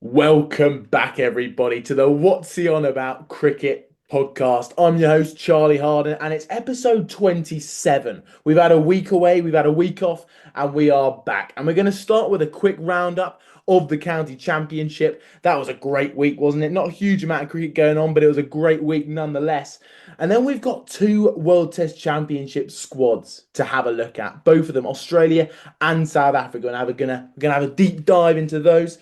Welcome back, everybody, to the What's He On About Cricket podcast. I'm your host, Charlie Harden, and it's episode 27. We've had a week away, we've had a week off, and we are back. And we're going to start with a quick roundup of the county championship. That was a great week, wasn't it? Not a huge amount of cricket going on, but it was a great week nonetheless. And then we've got two World Test Championship squads to have a look at, both of them, Australia and South Africa. And we're gonna have a deep dive into those.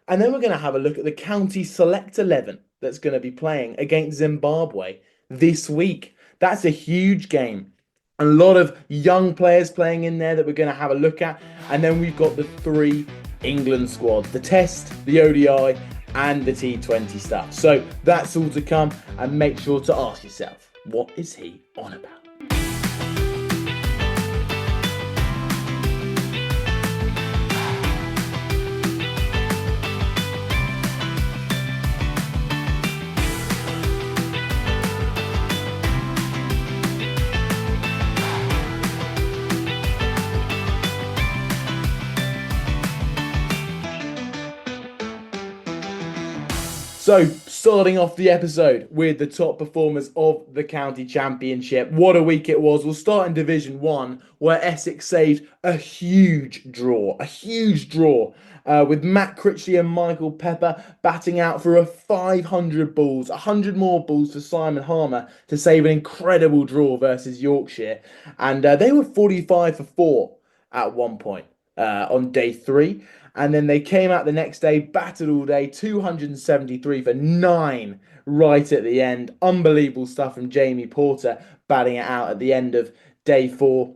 And then we're going to have a look at the county select 11 that's going to be playing against Zimbabwe this week. That's a huge game. A lot of young players playing in there that we're going to have a look at. And then we've got the three England squads, the Test, the ODI, and the T20 stuff. So that's all to come. And make sure to ask yourself, what is he on about? So, starting off the episode with the top performers of the county championship. What a week it was. We'll start in Division 1, where Essex saved a huge draw. With Matt Critchley and Michael Pepper batting out for a 500 balls, 100 more balls for Simon Harmer to save an incredible draw versus Yorkshire. And they were 45 for 4 at one point on day 3. And then they came out the next day, battered all day, 273 for 9 right at the end. Unbelievable stuff from Jamie Porter batting it out at the end of day 4.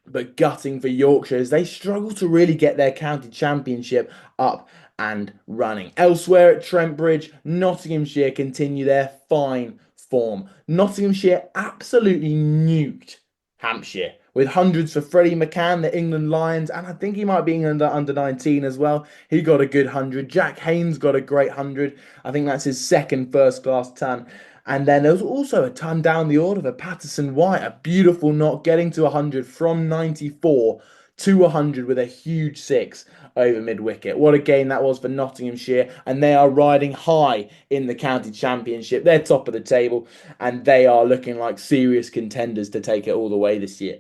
But gutting for Yorkshire as they struggle to really get their county championship up and running. Elsewhere at Trent Bridge, Nottinghamshire continue their fine form. Nottinghamshire absolutely nuked Hampshire with hundreds for Freddie McCann, the England Lions, and I think he might be under 19 as well. He got a good 100. Jack Haynes got a great 100. I think that's his second first-class ton. And then there was also a ton down the order for Patterson White, a beautiful knock, getting to 100 from 94 to 100 with a huge 6 over mid-wicket. What a game that was for Nottinghamshire, and they are riding high in the county championship. They're top of the table, and they are looking like serious contenders to take it all the way this year.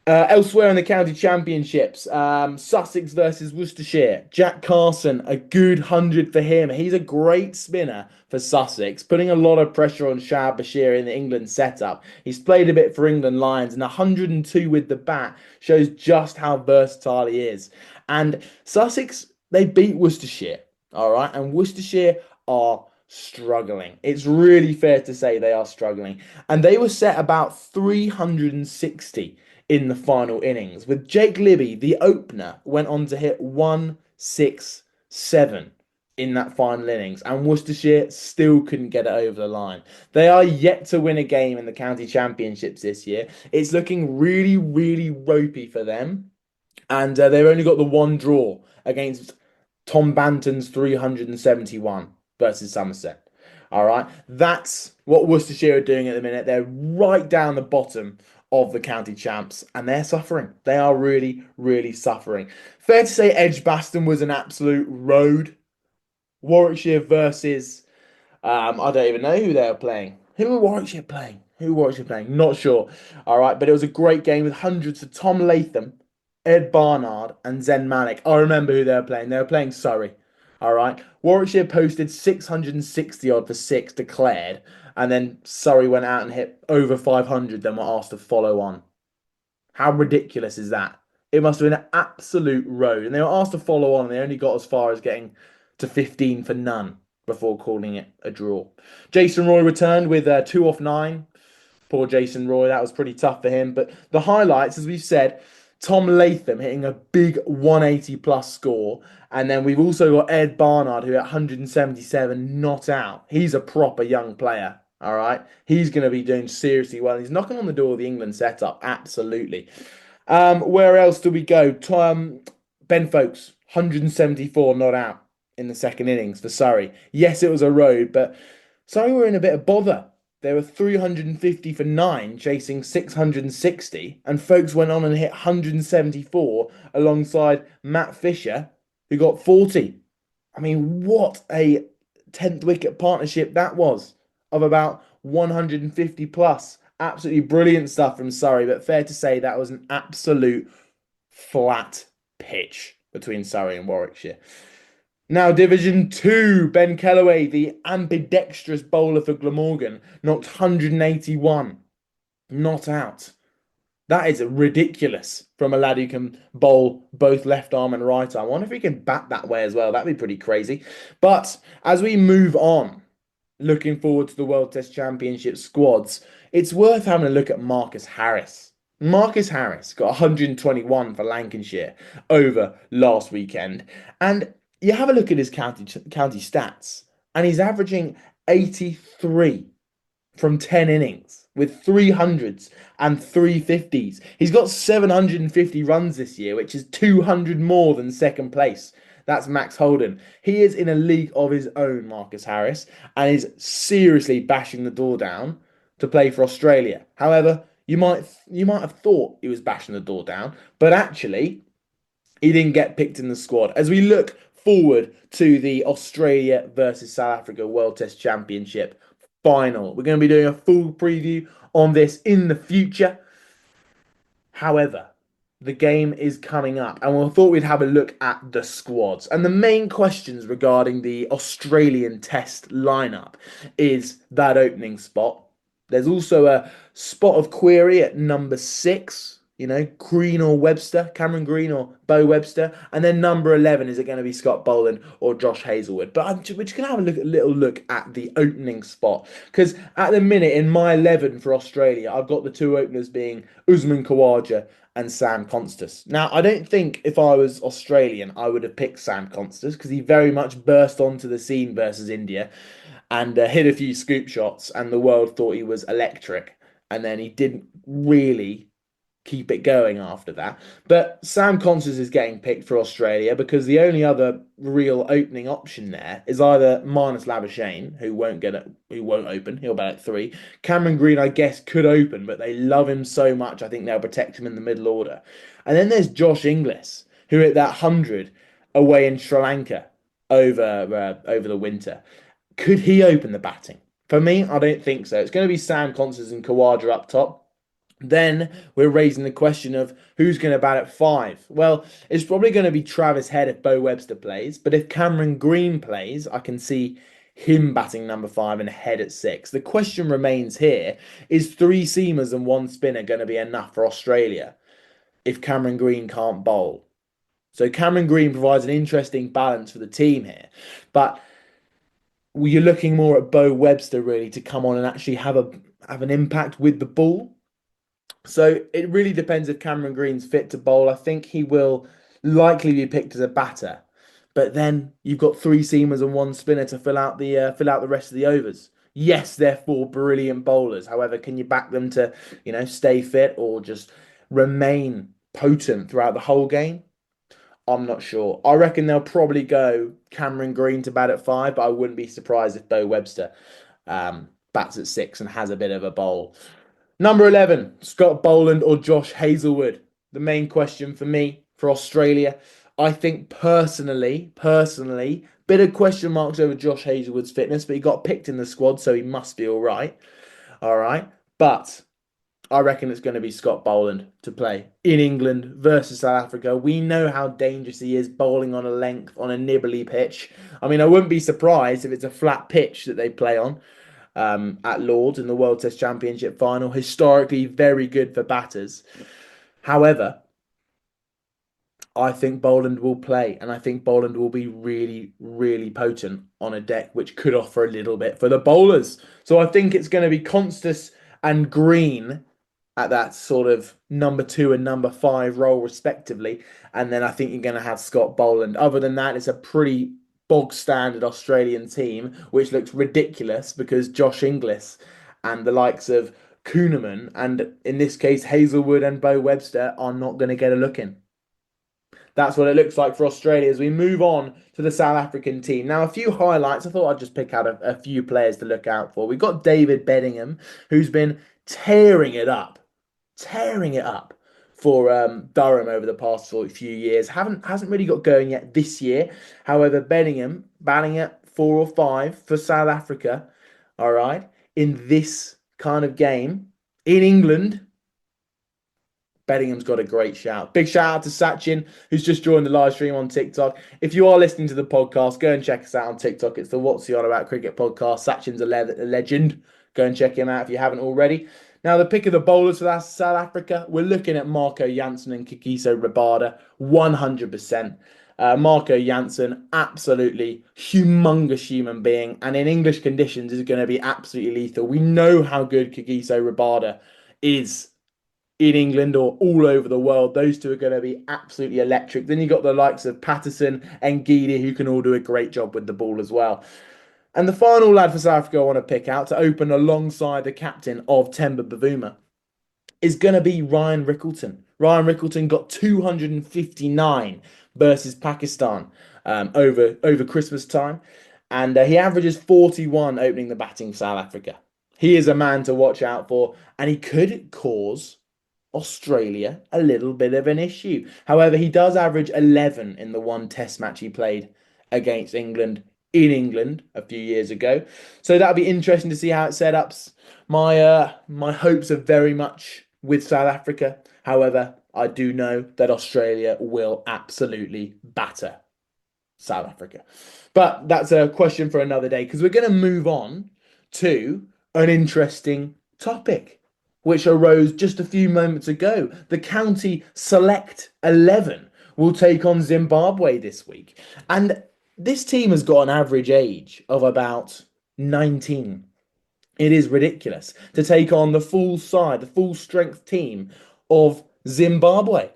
Elsewhere in the county championships, Sussex versus Worcestershire. Jack Carson, a good 100 for him. He's a great spinner for Sussex, putting a lot of pressure on Shahab Bashir in the England setup. He's played a bit for England Lions, and 102 with the bat shows just how versatile he is. And Sussex, they beat Worcestershire, all right? And Worcestershire are struggling. It's really fair to say they are struggling. And they were set about 360 in the final innings, with Jake Libby, the opener, went on to hit 167 in that final innings, and Worcestershire still couldn't get it over the line. They are yet to win a game in the county championships this year. It's looking really, really ropey for them, and they've only got the one draw against Tom Banton's 371 versus Somerset. All right, that's what Worcestershire are doing at the minute. They're right down the bottom of the county champs, and they're suffering. They are really, really suffering. Fair to say Edgbaston was an absolute road. Warwickshire versus, I don't even know who they were playing. Who were Warwickshire playing? Not sure. All right, but it was a great game with hundreds of Tom Latham, Ed Barnard, and Zen Malik. I remember who they were playing. They were playing Surrey. All right. Warwickshire posted 660 odd for 6 declared, and then Surrey went out and hit over 500, then were asked to follow on. How ridiculous is that? It must have been an absolute road. And they were asked to follow on, and they only got as far as getting to 15 for none before calling it a draw. Jason Roy returned with 2 off 9. Poor Jason Roy, that was pretty tough for him. But the highlights, as we've said, Tom Latham hitting a big 180 plus score. And then we've also got Ed Barnard, who at 177 not out. He's a proper young player. All right. He's going to be doing seriously well. He's knocking on the door of the England setup. Absolutely. Where else do we go? Ben Folkes, 174 not out in the second innings for Surrey. Yes, it was a road, but Surrey were in a bit of bother. They were 350 for 9, chasing 660, and Folkes went on and hit 174 alongside Matt Fisher, who got 40. I mean, what a 10th wicket partnership that was of about 150 plus. Absolutely brilliant stuff from Surrey, but fair to say that was an absolute flat pitch between Surrey and Warwickshire. Now, Division 2, Ben Kellaway, the ambidextrous bowler for Glamorgan, knocked 181, not out. That is ridiculous from a lad who can bowl both left arm and right arm. I wonder if he can bat that way as well. That'd be pretty crazy. But as we move on, looking forward to the World Test Championship squads, it's worth having a look at Marcus Harris. Marcus Harris got 121 for Lancashire over last weekend. And you have a look at his county stats, and he's averaging 83 from 10 innings with 300s and 350s. He's got 750 runs this year, which is 200 more than second place. That's Max Holden. He is in a league of his own, Marcus Harris, and is seriously bashing the door down to play for Australia. However, you might have thought he was bashing the door down, but actually he didn't get picked in the squad. As we look forward to the Australia versus South Africa World Test Championship final, we're going to be doing a full preview on this in the future. However, the game is coming up, and we thought we'd have a look at the squads. And the main questions regarding the Australian Test lineup is that opening spot. There's also a spot of query at number 6. You know, Green or Webster, Cameron Green or Bo Webster. And then number 11, is it going to be Scott Boland or Josh Hazlewood? But we're just going to have a little look at the opening spot. Because at the minute, in my 11 for Australia, I've got the two openers being Usman Khawaja and Sam Constas. Now, I don't think if I was Australian, I would have picked Sam Constas because he very much burst onto the scene versus India and hit a few scoop shots, and the world thought he was electric. And then he didn't really keep it going after that. But Sam Constas is getting picked for Australia because the only other real opening option there is either Marnus Labuschagne, who won't open. He'll bat at 3. Cameron Green, I guess, could open, but they love him so much. I think they'll protect him in the middle order. And then there's Josh Inglis, who hit that 100 away in Sri Lanka over the winter. Could he open the batting? For me, I don't think so. It's going to be Sam Constas and Khawaja up top. Then we're raising the question of who's going to bat at 5. Well, it's probably going to be Travis Head if Bo Webster plays, but if Cameron Green plays, I can see him batting number 5 and Head at 6. The question remains here, is 3 seamers and 1 spinner going to be enough for Australia if Cameron Green can't bowl? So Cameron Green provides an interesting balance for the team here, but you're looking more at Bo Webster really to come on and actually have an impact with the ball. So it really depends if Cameron Green's fit to bowl. I think he will likely be picked as a batter, but then you've got 3 seamers and 1 spinner to fill out the rest of the overs. Yes, they're 4 brilliant bowlers. However, can you back them to stay fit or just remain potent throughout the whole game? I'm not sure. I reckon they'll probably go Cameron Green to bat at 5, but I wouldn't be surprised if Bo Webster bats at 6 and has a bit of a bowl. Number 11, Scott Boland or Josh Hazlewood. The main question for me for Australia, I think personally, bit of question marks over Josh Hazlewood's fitness, but he got picked in the squad, so he must be all right. All right. But I reckon it's going to be Scott Boland to play in England versus South Africa. We know how dangerous he is bowling on a length, on a nibbly pitch. I mean, I wouldn't be surprised if it's a flat pitch that they play on at Lords in the World Test Championship final. Historically, very good for batters. However, I think Boland will play, and I think Boland will be really, really potent on a deck, which could offer a little bit for the bowlers. So I think it's going to be Constas and Green at that sort of number 2 and number 5 role, respectively. And then I think you're going to have Scott Boland. Other than that, it's a pretty bog standard Australian team, which looks ridiculous because Josh Inglis and the likes of Kuhneman, and in this case, Hazlewood and Bo Webster, are not going to get a look in. That's what it looks like for Australia as we move on to the South African team. Now, a few highlights. I thought I'd just pick out a few players to look out for. We've got David Bedingham, who's been tearing it up for Durham over the past few years. Hasn't really got going yet this year. However, Bellingham batting at 4 or 5 for South Africa. All right, in this kind of game in England. Bellingham's got a great shout. Big shout out to Sachin, who's just joined the live stream on TikTok. If you are listening to the podcast, go and check us out on TikTok. It's the What's He On About Cricket podcast. Sachin's a legend. Go and check him out if you haven't already. Now, the pick of the bowlers for South Africa, we're looking at Marco Jansen and Kagiso Rabada, 100%. Marco Jansen, absolutely humongous human being, and in English conditions is going to be absolutely lethal. We know how good Kagiso Rabada is in England or all over the world. Those two are going to be absolutely electric. Then you got the likes of Patterson and Geedy, who can all do a great job with the ball as well. And the final lad for South Africa I want to pick out to open alongside the captain of Temba Bavuma is going to be Ryan Rickleton. Ryan Rickleton got 259 versus Pakistan over Christmas time. And he averages 41 opening the batting for South Africa. He is a man to watch out for, and he could cause Australia a little bit of an issue. However, he does average 11 in the one test match he played against England in England a few years ago. So that'll be interesting to see how it set up. My hopes are very much with South Africa. However, I do know that Australia will absolutely batter South Africa. But that's a question for another day, because we're going to move on to an interesting topic which arose just a few moments ago. The County Select 11 will take on Zimbabwe this week. And this team has got an average age of about 19. It is ridiculous to take on the full side, the full strength team of Zimbabwe.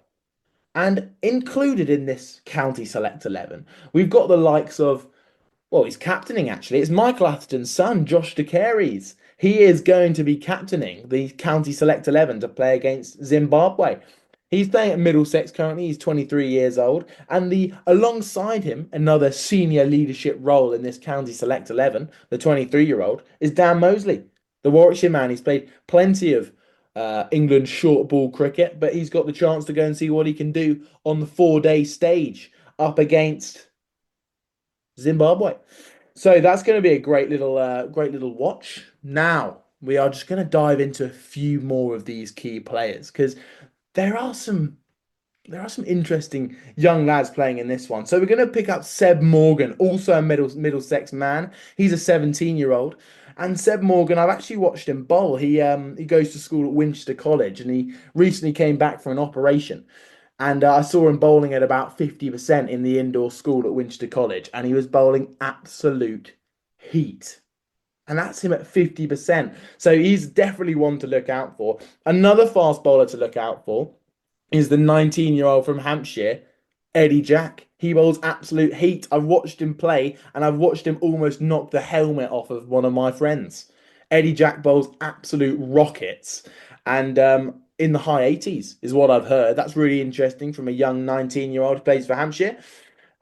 And included in this County Select 11, we've got the likes of, well, he's captaining actually. It's Michael Atherton's son, Josh de Caries. He is going to be captaining the County Select 11 to play against Zimbabwe. He's playing at Middlesex currently. He's 23 years old. And alongside him, another senior leadership role in this County Select 11, the 23-year-old, is Dan Mosley, the Warwickshire man. He's played plenty of England short ball cricket, but he's got the chance to go and see what he can do on the 4-day stage up against Zimbabwe. So that's going to be a great little watch. Now we are just going to dive into a few more of these key players, because there are some interesting young lads playing in this one. So we're going to pick up Seb Morgan, also a Middlesex man. He's a 17-year-old. And Seb Morgan, I've actually watched him bowl. He goes to school at Winchester College, and he recently came back from an operation. And I saw him bowling at about 50% in the indoor school at Winchester College, and he was bowling absolute heat. And that's him at 50%. So he's definitely one to look out for. Another fast bowler to look out for is the 19-year-old from Hampshire, Eddie Jack. He bowls absolute heat. I've watched him play, and I've watched him almost knock the helmet off of one of my friends. Eddie Jack bowls absolute rockets. And in the high 80s is what I've heard. That's really interesting from a young 19-year-old who plays for Hampshire.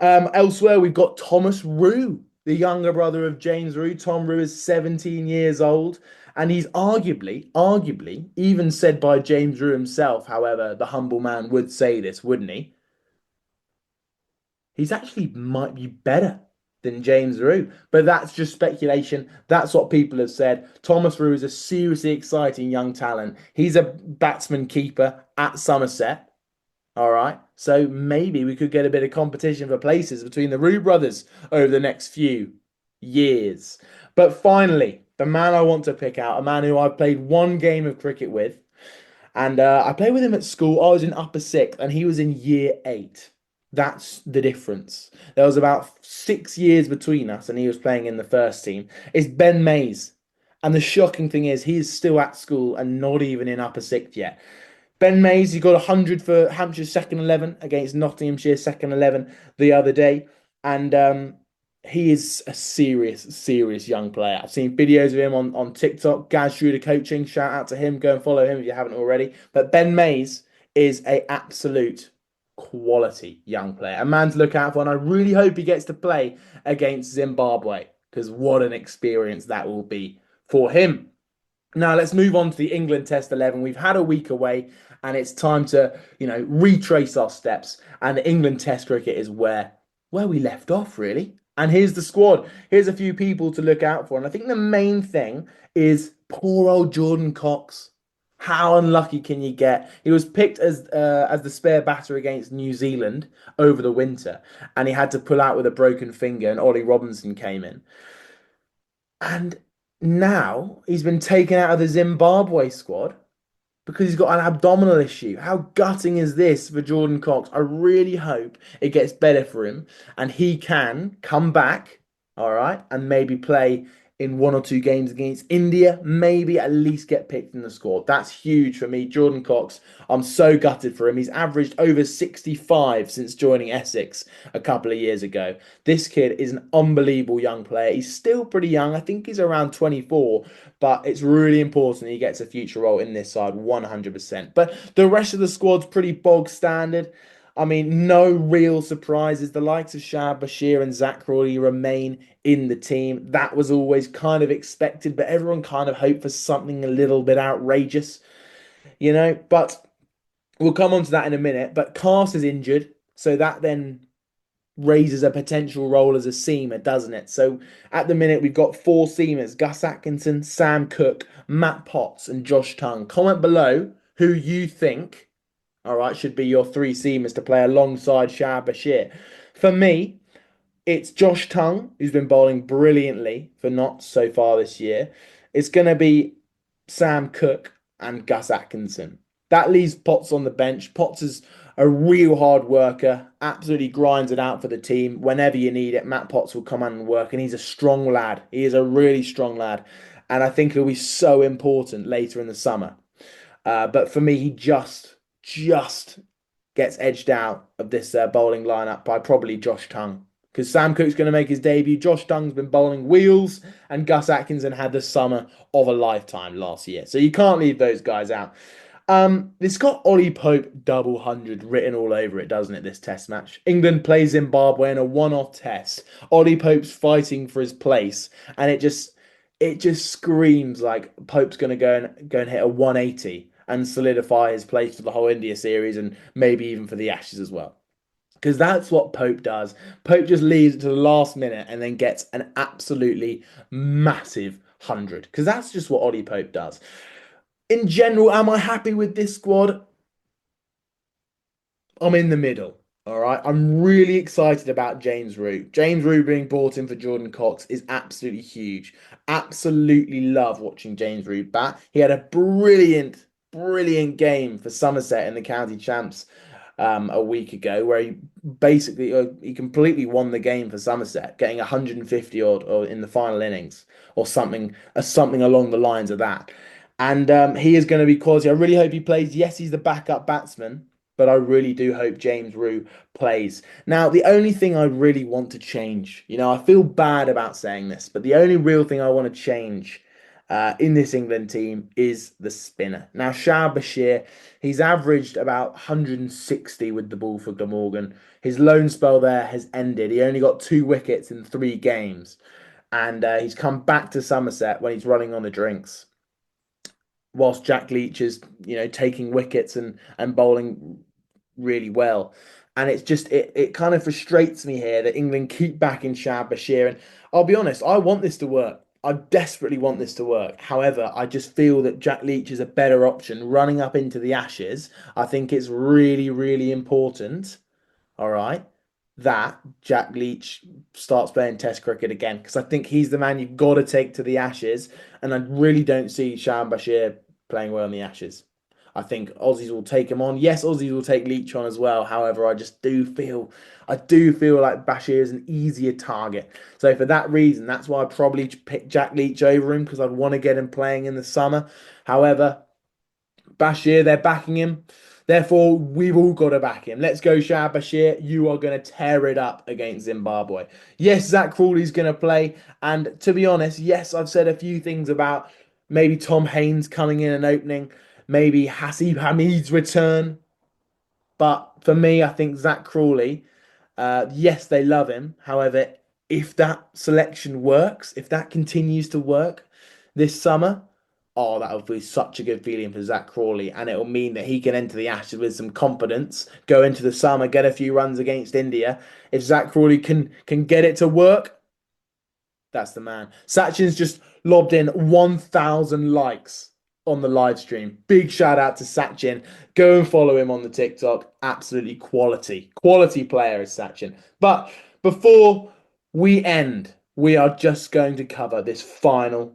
Elsewhere, we've got Thomas Rue, the younger brother of James Rue. Tom Rue is 17 years old, and he's arguably, even said by James Rue himself, however, the humble man would say this, wouldn't he? He's actually might be better than James Rue, but that's just speculation. That's what people have said. Thomas Rue is a seriously exciting young talent. He's a batsman keeper at Somerset. All right. So maybe we could get a bit of competition for places between the Rue brothers over the next few years. But finally, the man I want to pick out, a man who I've played one game of cricket with, and I played with him at school. I was in upper sixth, and he was in year 8. That's the difference. There was about 6 years between us, and he was playing in the first team. It's Ben Mays. And the shocking thing is, he is still at school and not even in upper sixth yet. Ben Mays, he got 100 for Hampshire's second 11 against Nottinghamshire's second 11 the other day. And he is a serious young player. I've seen videos of him on TikTok. Gaz Schroeder Coaching, shout out to him. Go and follow him if you haven't already. But Ben Mays is an absolute quality young player. A man to look out for. And I really hope he gets to play against Zimbabwe, because what an experience that will be for him. Now let's move on to the England Test 11. We've had a week away and it's time to, retrace our steps. And the England Test cricket is where we left off, really. And here's the squad. Here's a few people to look out for. And I think the main thing is poor old Jordan Cox. How unlucky can you get? He was picked as the spare batter against New Zealand over the winter, and he had to pull out with a broken finger, and Ollie Robinson came in. And now he's been taken out of the Zimbabwe squad because he's got an abdominal issue. How gutting is this for Jordan Cox? I really hope it gets better for him and he can come back, all right, and maybe play in one or two games against India, maybe at least get picked in the squad. That's huge for me. Jordan Cox, I'm so gutted for him. He's averaged over 65 since joining Essex a couple of years ago. This kid is an unbelievable young player. He's still pretty young. I think he's around 24, but it's really important he gets a future role in this side 100%. But the rest of the squad's pretty bog standard. I mean, no real surprises. The likes of Shah Bashir and Zach Crawley remain in the team. That was always kind of expected, but everyone kind of hoped for something a little bit outrageous, But we'll come on to that in a minute. But Cast is injured, so that then raises a potential role as a seamer, doesn't it? So at the minute, we've got four seamers: Gus Atkinson, Sam Cook, Matt Potts, and Josh Tongue. Comment below who you think, all right, should be your three seamers to play alongside Shah Bashir. For me, it's Josh Tongue, who's been bowling brilliantly for Notts so far this year. It's going to be Sam Cook and Gus Atkinson. That leaves Potts on the bench. Potts is a real hard worker, absolutely grinds it out for the team. Whenever you need it, Matt Potts will come on and work, and he's a strong lad. He is a really strong lad, and I think he'll be so important later in the summer. But for me, he just gets edged out of this bowling lineup by probably Josh Tongue. Because Sam Cook's going to make his debut. Josh Tongue's been bowling wheels, and Gus Atkinson had the summer of a lifetime last year. So you can't leave those guys out. It's got Ollie Pope double 100 written all over it, doesn't it, this test match? England plays Zimbabwe in a one-off test. Ollie Pope's fighting for his place, and it just screams like Pope's going to go and hit a 180 and solidify his place for the whole India series and maybe even for the Ashes as well. Because that's what Pope does. Pope just leaves it to the last minute and then gets an absolutely massive 100. Because that's just what Ollie Pope does. In general, am I happy with this squad? I'm in the middle. All right. I'm really excited about James Root. James Root being brought in for Jordan Cox is absolutely huge. Absolutely love watching James Root bat. He had a brilliant, brilliant game for Somerset in the county champs a week ago, where he completely won the game for Somerset, getting 150 or in the final innings or something along the lines of that. And he is going to be quality. I really hope he plays. Yes, he's the backup batsman, but I really do hope James Rue plays. Now, the only thing I really want to change, I feel bad about saying this, but the only real thing I want to change in this England team is the spinner. Now, Shah Bashir, he's averaged about 160 with the ball for Glamorgan. His loan spell there has ended. He only got 2 wickets in 3 games, and he's come back to Somerset when he's running on the drinks whilst Jack Leach is, taking wickets and bowling really well. And it kind of frustrates me here that England keep backing Shah Bashir. And I'll be honest, I want this to work. I desperately want this to work. However, I just feel that Jack Leach is a better option running up into the Ashes. I think it's really, really important, all right, that Jack Leach starts playing Test cricket again, because I think he's the man you've got to take to the Ashes, and I really don't see Sham Bashir playing well in the Ashes. I think Aussies will take him on. Yes, Aussies will take Leach on as well. However, I do feel like Bashir is an easier target. So for that reason, that's why I probably pick Jack Leach over him, because I'd want to get him playing in the summer. However, Bashir, they're backing him. Therefore, we've all got to back him. Let's go, Shah Bashir. You are going to tear it up against Zimbabwe. Yes, Zach Crawley's going to play. And to be honest, yes, I've said a few things about maybe Tom Haines coming in and opening, maybe Hasib Hamid's return. But for me, I think Zach Crawley, yes, they love him. However, if that selection works, if that continues to work this summer, oh, that would be such a good feeling for Zach Crawley, and it'll mean that he can enter the Ashes with some confidence, go into the summer, get a few runs against India. If Zach Crawley can get it to work, that's the man. Sachin's just lobbed in 1,000 likes on the live stream. Big shout out to Sachin. Go and follow him on the TikTok. Absolutely quality player is Sachin. But before we end, we are just going to cover this final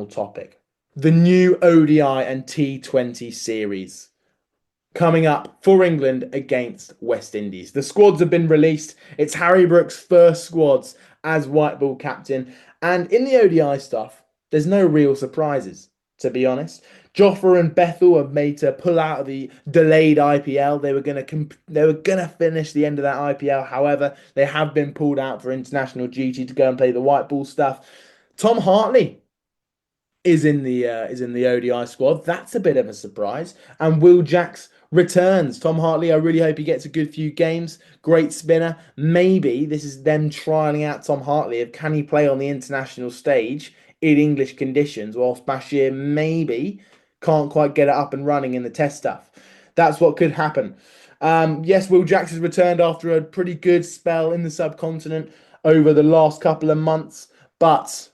topic. The new ODI and T20 series coming up for England against West Indies. The squads have been released. It's Harry Brook's first squads as white ball captain. And in the ODI stuff, there's no real surprises, to be honest. Jofra and Bethel have made to pull out of the delayed IPL. They were gonna finish the end of that IPL. However, they have been pulled out for international duty to go and play the white ball stuff. Tom Hartley is in the ODI squad. That's a bit of a surprise. And Will Jacks returns. Tom Hartley, I really hope he gets a good few games. Great spinner. Maybe this is them trialing out Tom Hartley of can he play on the international stage in English conditions, whilst Bashir maybe can't quite get it up and running in the test stuff. That's what could happen. Yes, Will Jacks has returned after a pretty good spell in the subcontinent over the last couple of months, but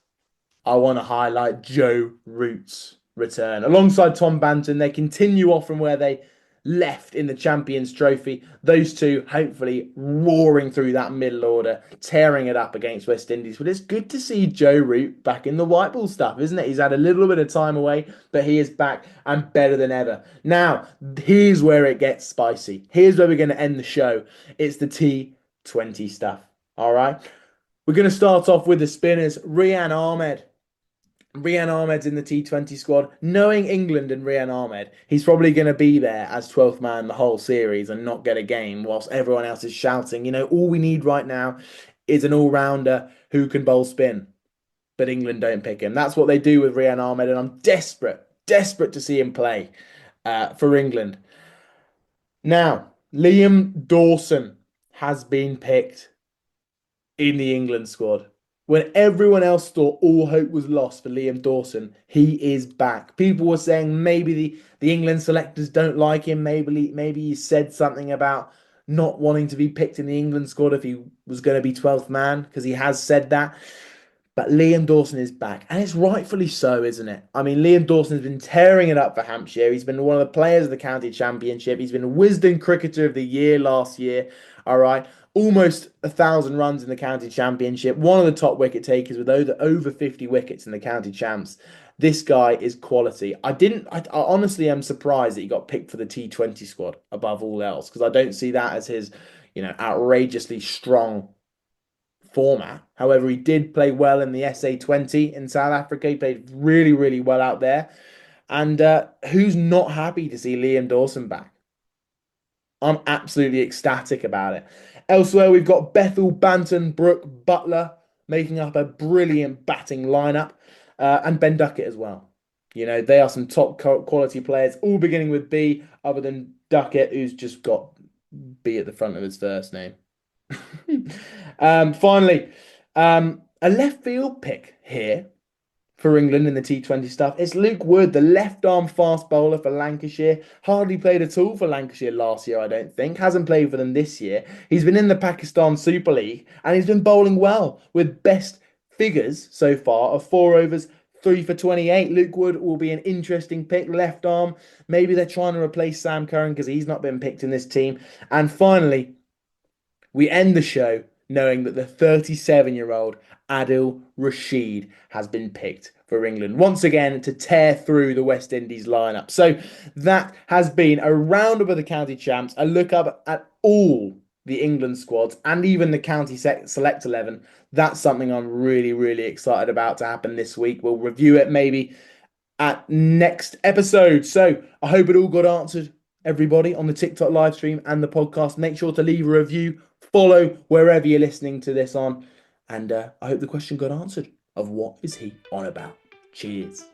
I want to highlight Joe Root's return. Alongside Tom Banton, they continue off from where they left in the Champions Trophy. Those two hopefully roaring through that middle order, tearing it up against West Indies. But it's good to see Joe Root back in the white ball stuff, isn't it? He's had a little bit of time away, but he is back and better than ever. Now, here's where it gets spicy. Here's where we're going to end the show. It's the T20 stuff. All right. We're going to start off with the spinners. Rian Ahmed. Rian Ahmed's in the T20 squad. Knowing England and Rian Ahmed, he's probably going to be there as 12th man the whole series and not get a game whilst everyone else is shouting, all we need right now is an all-rounder who can bowl spin. But England don't pick him. That's what they do with Rian Ahmed, and I'm desperate to see him play for England. Now, Liam Dawson has been picked in the England squad. When everyone else thought all hope was lost for Liam Dawson, he is back. People were saying maybe the England selectors don't like him. Maybe he said something about not wanting to be picked in the England squad if he was going to be 12th man, because he has said that. But Liam Dawson is back, and it's rightfully so, isn't it? I mean, Liam Dawson has been tearing it up for Hampshire. He's been one of the players of the county championship. He's been Wisden Cricketer of the Year last year. All right. Almost 1,000 runs in the county championship. One of the top wicket takers with over 50 wickets in the county champs. This guy is quality. I honestly am surprised that he got picked for the T20 squad above all else, because I don't see that as his, outrageously strong format. However, he did play well in the SA20 in South Africa. He played really, really well out there. And who's not happy to see Liam Dawson back? I'm absolutely ecstatic about it. Elsewhere, we've got Bethel, Banton, Brook, Butler making up a brilliant batting lineup, and Ben Duckett as well. They are some top quality players, all beginning with B, other than Duckett, who's just got B at the front of his first name. Finally, a left field pick here for England in the T20 stuff. It's Luke Wood, the left-arm fast bowler for Lancashire. Hardly played at all for Lancashire last year, I don't think. Hasn't played for them this year. He's been in the Pakistan Super League, and he's been bowling well with best figures so far of 4 overs, 3 for 28. Luke Wood will be an interesting pick, left arm. Maybe they're trying to replace Sam Curran because he's not been picked in this team. And finally, we end the show knowing that the 37-year-old Adil Rashid has been picked for England once again to tear through the West Indies lineup. So that has been a roundup of the county champs, a look up at all the England squads and even the county select 11. That's something I'm really, really excited about to happen this week. We'll review it maybe at next episode. So I hope it all got answered, everybody, on the TikTok live stream and the podcast. Make sure to leave a review, follow wherever you're listening to this on. And I hope the question got answered of what is he on about. Cheers.